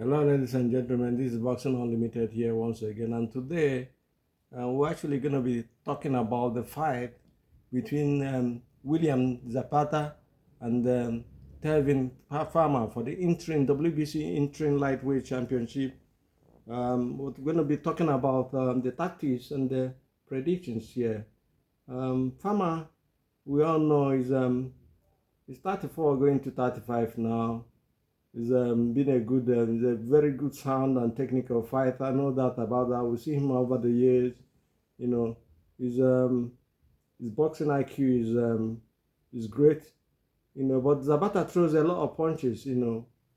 Hello, ladies and gentlemen. This is Boxing Unlimited here once again, and today we're actually going to be talking about the fight between William Zepeda and Tevin Farmer for the interim WBC interim lightweight championship. We're going to be talking about the tactics and the predictions here. Farmer, we all know, is 34 going to 35 now. He's been he's a very good sound and technical fighter. I know that about that. We see him over the years. You know, his boxing IQ is great. But Zabata throws a lot of punches.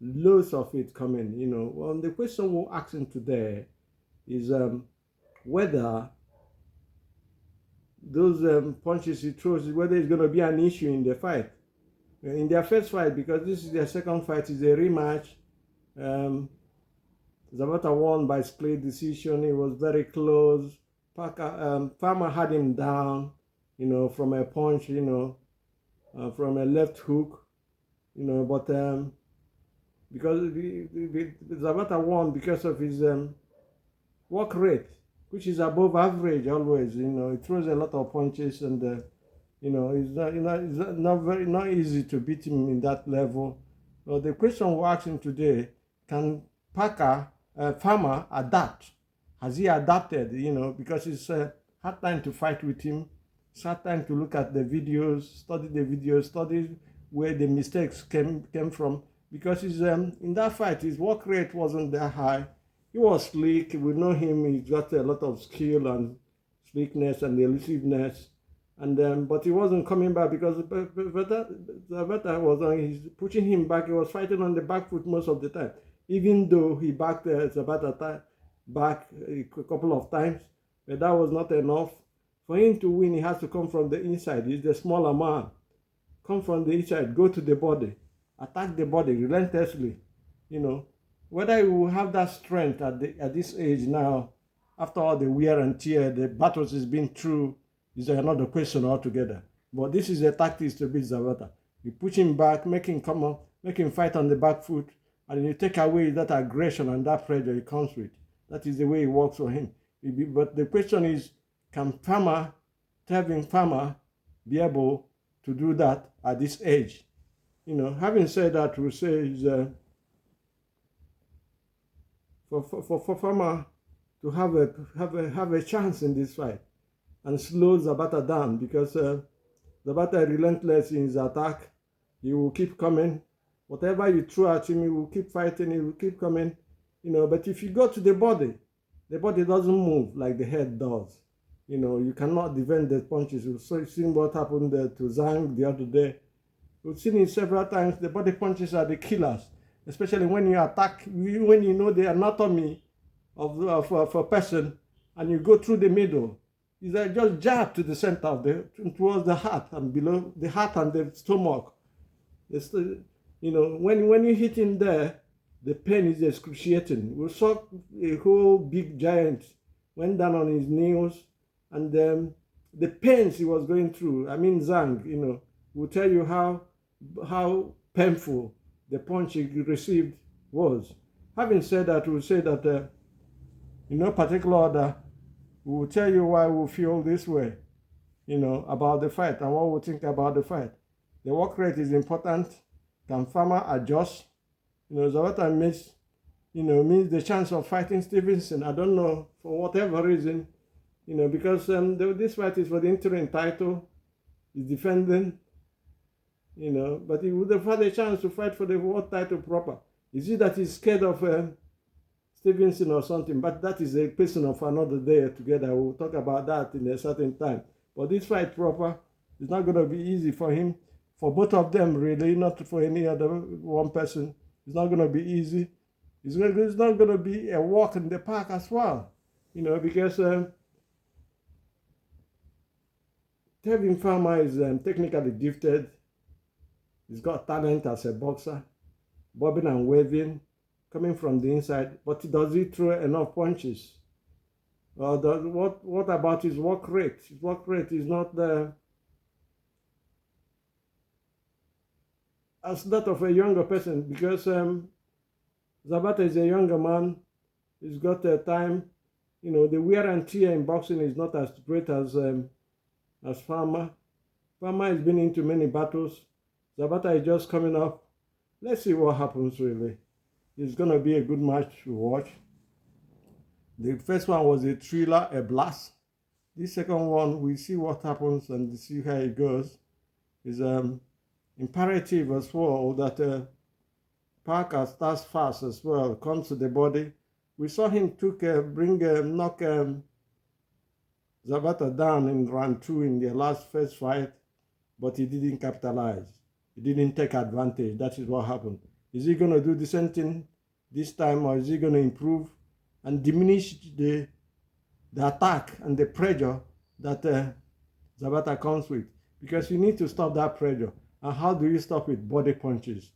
Loads of it coming. Well, the question we're asking today is whether those punches he throws, whether it's going to be an issue in the fight. In their first fight, because this is their second fight, is a rematch. Zabata won by split decision. It was very close. Farmer had him down, from a punch, from a left hook, but because Zabata won because of his work rate, which is above average always. He throws a lot of punches and. It's not easy to beat him in that level. So the question we're asking today: can Farmer adapt? Has he adapted? Because it's a hard time to fight with him. It's hard time to look at the videos, study where the mistakes came from. Because in that fight, his work rate wasn't that high. He was slick. We know him. He's got a lot of skill and slickness and elusiveness. And but he wasn't coming back because Zepeda was he's pushing him back. He was fighting on the back foot most of the time, even though he backed Zepeda back a couple of times. But that was not enough. For him to win, he has to come from the inside. He's the smaller man. Come from the inside, go to the body, attack the body relentlessly. Whether he will have that strength at this age now, after all the wear and tear, the battles he's been through, is another question altogether. But this is a tactic to beat Zabata. You push him back, make him come up, make him fight on the back foot, and you take away that aggression and that pressure he comes with. That is the way it works for him. But the question is, can Tevin Farmer, be able to do that at this age? Having said that, we'll say is for Farmer to have a chance in this fight and slow Zabata down, because Zabata is relentless in his attack. He will keep coming. Whatever you throw at him, he will keep fighting, he will keep coming. But if you go to the body doesn't move like the head does. You cannot defend the punches. We've seen what happened to Zhang the other day. We've seen it several times. The body punches are the killers, especially when you attack, when you know the anatomy of a person and you go through the middle. Is that just jab to the center of towards the heart and below the heart and the stomach. When you hit him there, the pain is excruciating. We saw a whole big giant went down on his knees, and the pains he was going through. I mean, Zhang, will tell you how painful the punch he received was. Having said that, we'll say that in no particular order, we will tell you why we feel this way, about the fight and what we think about the fight. The work rate is important. Can Farmer adjust? Zabata means the chance of fighting Stevenson. I don't know, for whatever reason, because this fight is for the interim title. He's defending, but he would have had a chance to fight for the world title proper. Is it that he's scared of Stevenson or something? But that is a question of another day together. We'll talk about that in a certain time. But this fight proper is not going to be easy for him, for both of them really, not for any other one person. It's not going to be easy. It's not going to be a walk in the park as well, because Tevin Farmer is technically gifted. He's got talent as a boxer, bobbing and waving, coming from the inside, but does he throw enough punches? What about his work rate? His work rate is not as that of a younger person, because Zepeda is a younger man. He's got time. You know, the wear and tear in boxing is not as great as Farmer. Farmer has been into many battles. Zepeda is just coming up. Let's see what happens really. It's going to be a good match to watch. The first one was a thriller, a blast. This second one, we see what happens and see how it goes. It's imperative as well that Parker starts fast as well, comes to the body. We saw him knock Zepeda down in round 2 in the first fight, but he didn't capitalize. He didn't take advantage. That is what happened. Is he going to do the same thing this time, or is he going to improve and diminish the attack and the pressure that Zepeda comes with? Because you need to stop that pressure. And how do you stop it? Body punches.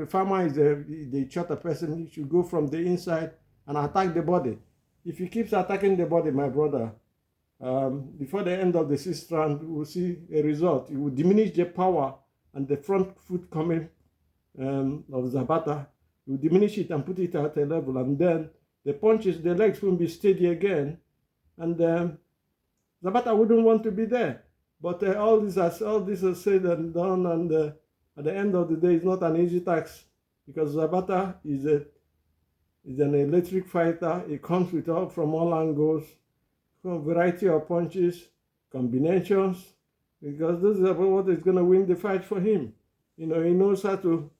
Farmer is the shorter person. He should go from the inside and attack the body. If he keeps attacking the body, my brother, before the end of the 6th round, we'll see a result. It will diminish the power and the front foot coming of Zepeda. It will diminish it and put it at a level. And then the punches, the legs won't be steady again. And Zepeda wouldn't want to be there. But all this is said and done, and at the end of the day, it's not an easy task, because Zepeda is an electric fighter. It comes with from all angles, from a variety of punches, combinations, because this is what is going to win the fight for him. You know, he knows how to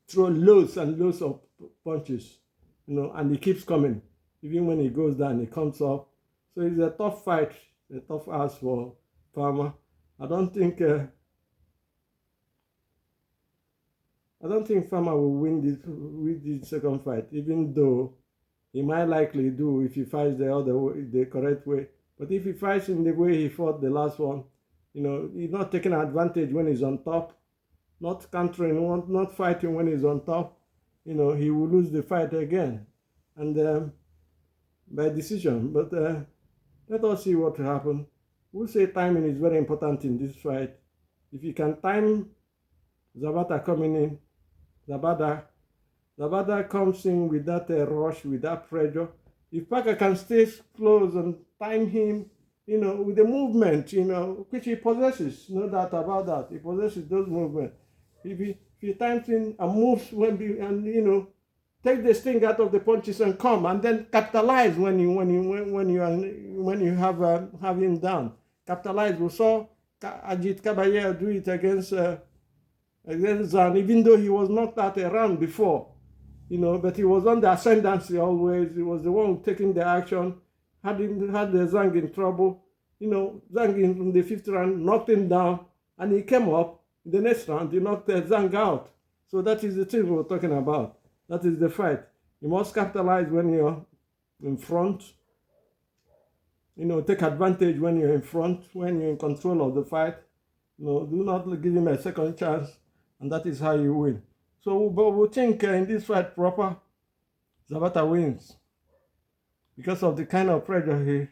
throw loads and loads of punches, you know, and he keeps coming. Even when he goes down, he comes up. So it's a tough fight, a tough ask for Farmer. I don't think Farmer will win this second fight, even though he might likely do if he fights the correct way. But if he fights in the way he fought the last one, you know, he's not taking advantage when he's on top, not countering, not fighting when he's on top, you know, he will lose the fight again, and by decision. But let us see what will happen. We'll say timing is very important in this fight. If you can time Zepeda coming in, Zepeda comes in with that rush, with that pressure. If Parker can stay close and time him, you know, with the movement, you know, which he possesses, no doubt about that. He possesses those movements. If he times in and moves and you know, take the sting out of the punches and come, and then capitalize when you have him down. Capitalize. We saw Ajit Kabaye do it against Zan, even though he was knocked out a round before, you know, but he was on the ascendancy always. He was the one taking the action, had the Zhang in trouble. You know, Zhang in the 5th round knocked him down, and he came up in the next round. He knocked Zhang out. So that is the thing we're talking about. That is the fight. You must capitalize when you're in front. You know, take advantage when you're in front, when you're in control of the fight. You know, do not give him a second chance, and that is how you win. So, but we think in this fight proper, Zepeda wins because of the kind of pressure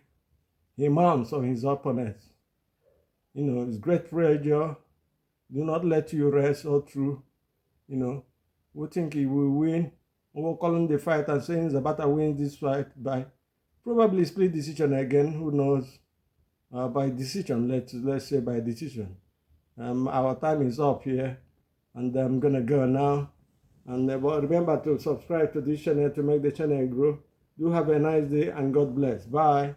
he mounts on his opponents. You know, it's great pressure. Do not let you rest all through. You know, we think he will win. We're calling the fight and saying Zepeda wins this fight by probably split decision again. Who knows? By decision, let's say by decision. Our time is up here, and I'm gonna go now. And remember to subscribe to this channel to make the channel grow. Do have a nice day, and God bless. Bye.